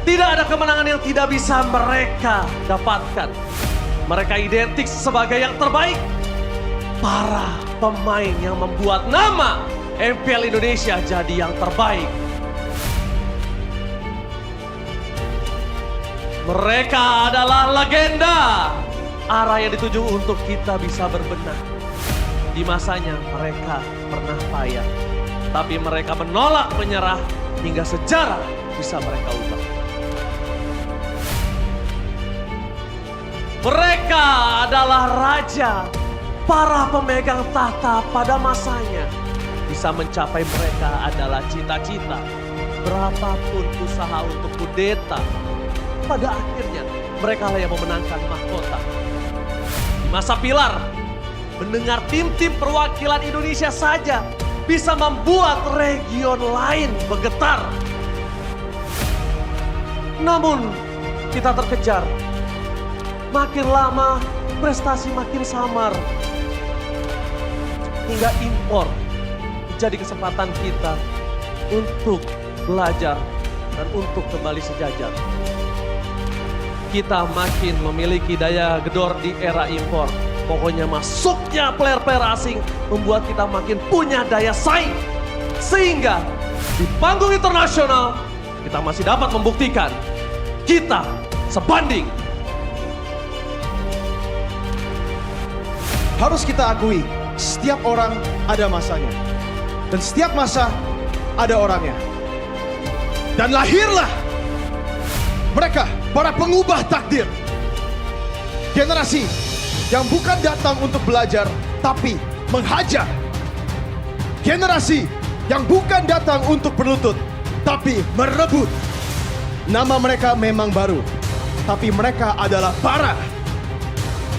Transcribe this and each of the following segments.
Tidak ada kemenangan yang tidak bisa mereka dapatkan. Mereka identik sebagai yang terbaik. Para pemain yang membuat nama MPL Indonesia jadi yang terbaik. Mereka adalah legenda. Arah yang dituju untuk kita bisa berbenah. Di masanya mereka pernah payah. Tapi mereka menolak menyerah hingga sejarah bisa mereka ubah. Mereka adalah raja, para pemegang tahta pada masanya. Bisa mencapai mereka adalah cita-cita. Berapapun usaha untuk kudeta, pada akhirnya mereka lah yang memenangkan mahkota. Di masa Pilar, mendengar tim-tim perwakilan Indonesia saja bisa membuat region lain bergetar. Namun kita terkejar. Makin lama prestasi makin samar. Hingga impor menjadi kesempatan kita untuk belajar dan untuk kembali sejajar. Kita makin memiliki daya gedor di era impor. Pokoknya masuknya player-player asing membuat kita makin punya daya saing. Sehingga di panggung internasional kita masih dapat membuktikan kita sebanding. Harus kita akui, setiap orang ada masanya. Dan setiap masa ada orangnya. Dan lahirlah mereka, para pengubah takdir. Generasi yang bukan datang untuk belajar, tapi menghajar. Generasi yang bukan datang untuk berlutut, tapi merebut. Nama mereka memang baru, tapi mereka adalah para.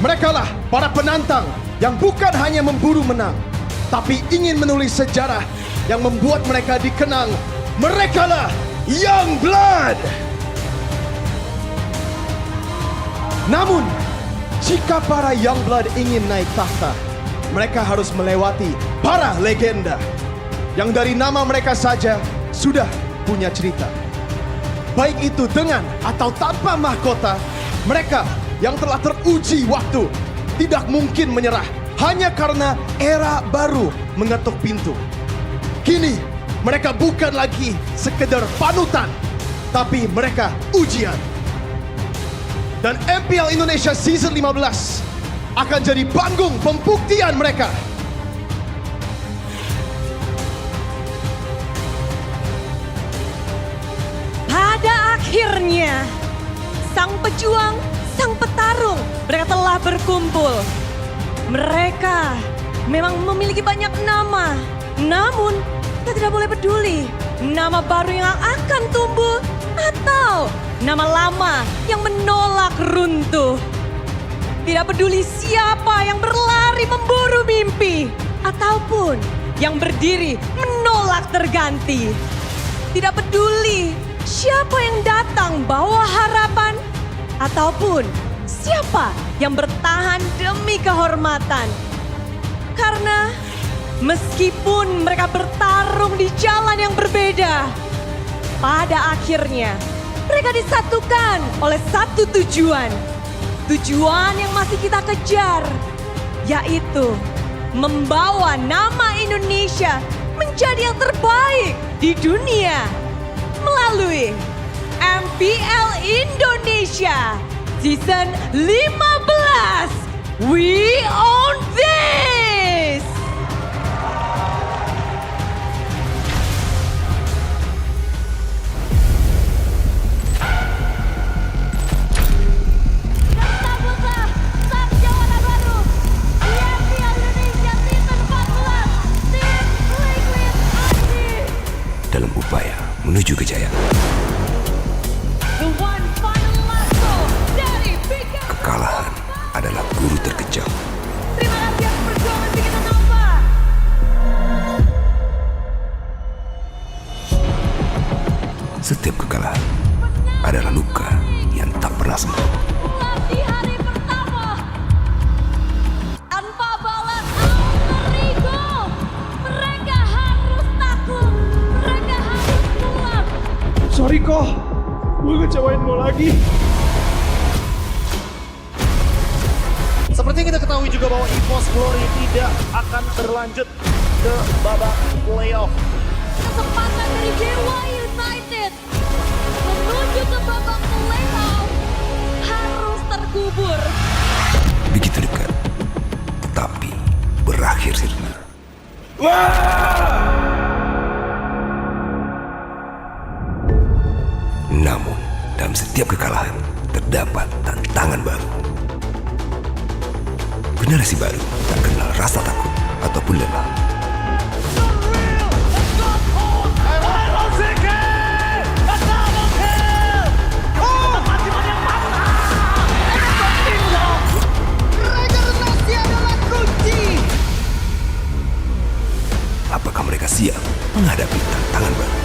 Mereka lah para penantang yang bukan hanya memburu menang, tapi ingin menulis sejarah yang membuat mereka dikenang. Mereka lah Young Blood. Namun, jika para Young Blood ingin naik tahta, mereka harus melewati para legenda yang dari nama mereka saja sudah punya cerita. Baik itu dengan atau tanpa mahkota, mereka yang telah teruji waktu tidak mungkin menyerah hanya karena era baru mengetuk pintu. Kini mereka bukan lagi sekedar panutan, tapi mereka ujian. Dan MPL Indonesia Season 15 akan jadi panggung pembuktian mereka. Pada akhirnya, sang pejuang, sang petarung, mereka telah berkumpul. Mereka memang memiliki banyak nama, namun kita tidak boleh peduli nama baru yang akan tumbuh atau nama lama yang menolak runtuh. Tidak peduli siapa yang berlari memburu mimpi ataupun yang berdiri menolak terganti. Tidak peduli siapa yang datang bawa harapan ataupun siapa yang bertahan demi kehormatan. Karena meskipun mereka bertarung di jalan yang berbeda, pada akhirnya mereka disatukan oleh satu tujuan. Tujuan yang masih kita kejar, yaitu membawa nama Indonesia menjadi yang terbaik di dunia melalui MPL Indonesia Season 15. We own this! Sambutlah sang juara baru di MPL Indonesia Season 14, Tim Liquid Andi. Dalam upaya menuju kejayaan, The one final lasso dari Bika. kekalahan adalah guru terkejam. Terima kasih atas perjuangan Bika Nova. Setiap kekalahan adalah luka yang tak pernah sembuh. Pulang di hari pertama tanpa balas alter ego. Mereka harus takut. Mereka harus pulang. Sorry kok, Gue ngecewain lo lagi. Seperti yang kita ketahui juga bahwa EVOS Glory tidak akan berlanjut ke babak playoff. Kesempatan dari Dewa United menuju ke babak playoff harus terkubur. Begitu dekat, tapi berakhir sirna. Namun, dalam setiap kekalahan terdapat tantangan baru. Generasi baru tak kenal rasa takut ataupun lelah. Apakah mereka siap menghadapi tantangan baru?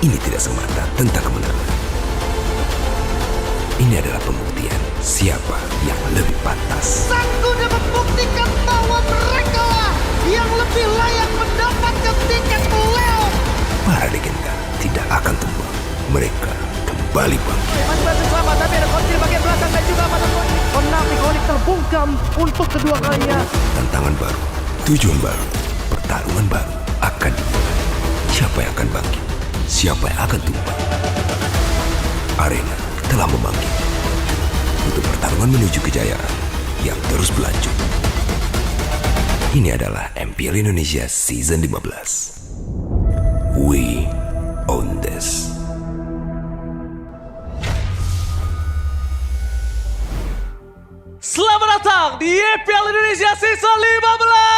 Ini tidak semata tentang kemenangan. Ini adalah pembuktian siapa yang lebih pantas. Sang Kuda membuktikan bahwa mereka lah yang lebih layak mendapatkan tiket playoff. Para legenda tidak akan tumbang. Mereka kembali bangkit. Masih berhasil selamat, tapi ada konflik bagian belakang dan juga pada Konami Konik terbungkam untuk kedua kalinya. Tantangan baru, tujuan baru, pertarungan baru akan dimulai. Siapa yang akan bangkit? Siapa yang akan tumbang? Arena telah membangkit untuk pertarungan menuju kejayaan yang terus berlanjut. Ini adalah MPL Indonesia Season 15. We own this. Selamat datang di EPL Indonesia Season 15.